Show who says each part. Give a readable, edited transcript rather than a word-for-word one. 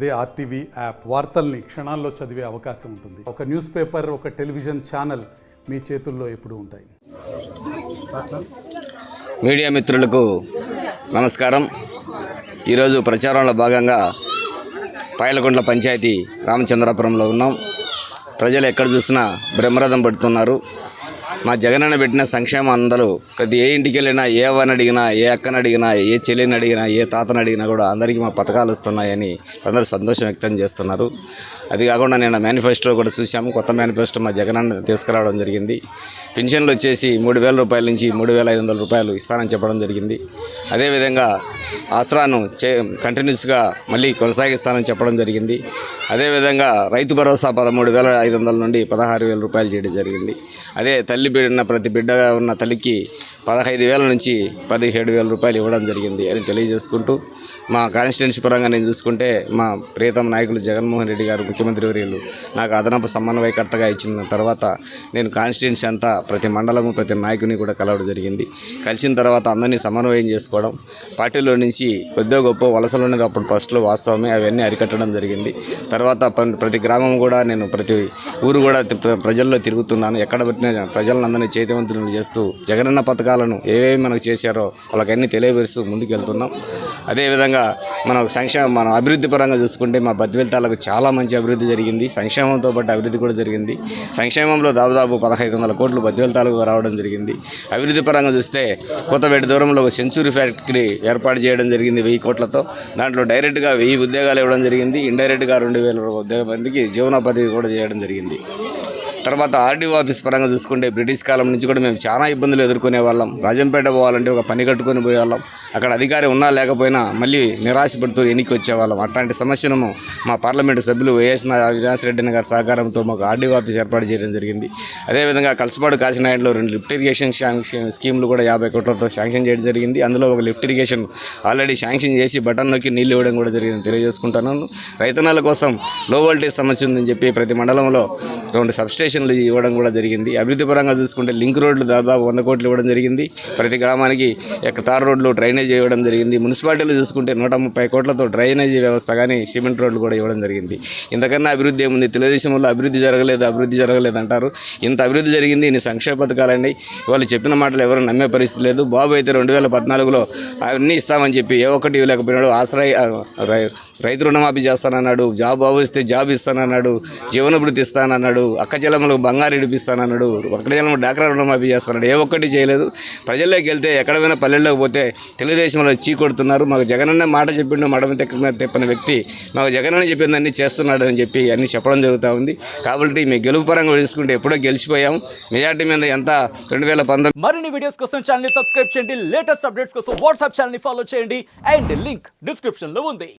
Speaker 1: అదే RTV app వార్తల్ని క్షణాల్లో చదివే అవకాశం ఉంటుంది. ఒక న్యూస్ పేపర్, ఒక టెలివిజన్ ఛానల్ మీ చేతుల్లో ఎప్పుడూ ఉంటాయి.
Speaker 2: మీడియా మిత్రులకు నమస్కారం. ఈరోజు ప్రచారంలో భాగంగా పాయలకొండల పంచాయతీ రామచంద్రాపురంలో ఉన్నాం. ప్రజలు ఎక్కడ చూసినా బ్రహ్మరథం పడుతున్నారు. మా జగనన్న పెట్టిన సంక్షేమం అందరూ ప్రతి ఏ ఇంటికి వెళ్ళినా, ఏ అవ్వని అడిగినా, ఏ అక్కని అడిగినా, ఏ చెల్లిని అడిగినా, ఏ తాతని అడిగినా కూడా అందరికీ మా పథకాలు వస్తున్నాయని అందరూ సంతోషం వ్యక్తం చేస్తున్నారు. అది కాకుండా నేను మేనిఫెస్టో కూడా చూసాము. కొత్త మేనిఫెస్టో మా జగనన్న తీసుకురావడం జరిగింది. పెన్షన్లు వచ్చేసి 3,000 రూపాయల నుంచి 3,500 రూపాయలు ఇస్తానని చెప్పడం జరిగింది. అదేవిధంగా ఆసరాను కంటిన్యూస్గా మళ్ళీ కొనసాగిస్తానని చెప్పడం జరిగింది. అదేవిధంగా రైతు భరోసా 13,500 నుండి 16,000 రూపాయలు చేయడం జరిగింది. అదే తల్లి బిడ్డ ప్రతి బిడ్డగా ఉన్న తల్లికి 15,000 నుంచి 17,000 రూపాయలు ఇవ్వడం జరిగింది అని తెలియజేసుకుంటూ, మా కాన్స్టిట్యున్సీ పరంగా నేను చూసుకుంటే మా ప్రియతమ నాయకులు జగన్మోహన్ రెడ్డి గారు ముఖ్యమంత్రి వర్యులు నాకు అదనపు సమన్వయకర్తగా ఇచ్చిన తర్వాత నేను కాన్స్టిట్యున్సీ అంతా ప్రతి మండలము, ప్రతి నాయకుని కూడా కలవడం జరిగింది. కలిసిన తర్వాత అందరినీ సమన్వయం చేసుకోవడం, పార్టీలో నుంచి కొద్దిగా గొప్ప వలసలు ఉన్నది అప్పుడు ఫస్ట్లో వాస్తవమే, అవన్నీ అరికట్టడం జరిగింది. తర్వాత ప్రతి గ్రామం కూడా నేను ప్రతి ఊరు కూడా ప్రజల్లో తిరుగుతున్నాను. ఎక్కడ పెట్టిన ప్రజలందరినీ చైతన్యవంతులను చేస్తూ జగనన్న పథకాలను ఏవేవి మనకు చేశారో వాళ్ళకన్నీ తెలియపరుస్తూ ముందుకు వెళ్తున్నాం. అదేవిధంగా మన అభివృద్ధి పరంగా చూసుకుంటే మా బద్వేల్ తాలూకు చాలా మంచి అభివృద్ధి జరిగింది. సంక్షేమంతో పాటు అభివృద్ధి కూడా జరిగింది. సంక్షేమంలో దాదాపు 1,500 కోట్లు బద్వేల్ తాలూకు రావడం జరిగింది. అభివృద్ధి పరంగా చూస్తే కొత్తపేట దూరంలో ఒక సెంచురీ ఫ్యాక్టరీ ఏర్పాటు చేయడం జరిగింది 1,000 కోట్లతో. దాంట్లో డైరెక్ట్గా 1000 ఉద్యోగాలు ఇవ్వడం జరిగింది. ఇండైరెక్ట్గా 2,000 మందికి జీవనోపాధి కూడా చేయడం జరిగింది. తర్వాత ఆర్డీఓ ఆఫీస్ పరంగా చూసుకుంటే బ్రిటిష్ కాలం నుంచి కూడా మేము చాలా ఇబ్బందులు ఎదుర్కొనే వాళ్ళం. రాజంపేట పోవాలంటే ఒక పని కట్టుకొని పోయేవాళ్ళం. అక్కడ అధికారి ఉన్నా లేకపోయినా మళ్ళీ నిరాశపడుతూ ఎన్నిక వచ్చేవాళ్ళం. అట్లాంటి సమస్యను మా పార్లమెంటు సభ్యులు అవినాష్ రెడ్డి గారి సహకారంతో మాకు ఆర్డీఓ ఆఫీస్ ఏర్పాటు చేయడం జరిగింది. అదేవిధంగా కలసపాడు కాశీనాయుడులో 2 లిఫ్ట్ ఇరిగేషన్ స్కీములు కూడా 50 కోట్లతో శాంక్షన్ చేయడం జరిగింది. అందులో ఒక లిఫ్ట్ ఇరిగేషన్ ఆల్రెడీ శాంక్షన్ చేసి బటన్ నొక్కి నీళ్ళు ఇవ్వడం కూడా జరిగింది తెలియజేసుకుంటున్నాను. రైతన్నల కోసం లో వోల్టేజ్ సమస్య ఉందని చెప్పి ప్రతి మండలంలో 2 సబ్స్టేషన్లు ఇవ్వడం కూడా జరిగింది. అభివృద్ధి పరంగా చూసుకుంటే లింక్ రోడ్లు దాదాపు 100 కోట్లు ఇవ్వడం జరిగింది. ప్రతి గ్రామానికి తార్ రోడ్లు, డ్రైనేజ్ ఇవ్వడం జరిగింది. మున్సిపాలిటీలు చూసుకుంటే 130 కోట్లతో డ్రైనేజీ వ్యవస్థ కానీ సిమెంట్ రోడ్లు కూడా ఇవ్వడం జరిగింది. ఇంతకన్నా అభివృద్ధి ఏముంది? తెలుగుదేశంలో అభివృద్ధి జరగలేదు అంటారు. ఇంత అభివృద్ధి జరిగింది. ఇన్ని సంక్షేమ పథకాలండి. వాళ్ళు చెప్పిన మాటలు ఎవరు నమ్మే పరిస్థితి లేదు. బాబు అయితే 2014లో అన్నీ ఇస్తామని చెప్పి ఏ ఒక్కటి ఇవ్వలేకపోయినాడు. రైతు రుణమాఫీ చేస్తానన్నాడు, బాబు ఇస్తే జాబ్ ఇస్తానన్నాడు, జీవనభృతి ఇస్తానన్నాడు, అక్క చెల్లెమ్మలకు బంగారు ఇడిపిస్తానన్నాడు, ఒక్కడి చెల్లెమ్మ డాక్రా రుణమాఫీ చేస్తున్నాడు. ఏ ఒక్కటి చేయలేదు. ప్రజల్లోకి వెళ్తే ఎక్కడైనా పల్లెల్లోకి పోతే తెలుగుదేశంలో చీకొడుతున్నారు. మాకు జగనన్న మాట చెప్పిండు, మడమ తెప్పిన వ్యక్తి మాకు జగనన్న చెప్పిందన్నీ చేస్తున్నాడు అని చెప్పి అన్నీ చెప్పడం జరుగుతూ ఉంది. కాబట్టి మీ గెలుపు పరంగా తీసుకుంటే ఎప్పుడో గెలిచిపోయాం. మెజార్టీ మీద ఎంత 2019.
Speaker 3: మరిన్ని వీడియోస్ కోసం ఛానల్ సబ్స్క్రైబ్ చేయండి. లేటెస్ట్ అప్డేట్స్ కోసం వాట్సాప్ ఛానల్ ఫాలో చేయండి. అండ్ లింక్ డిస్క్రిప్షన్ లో ఉంది.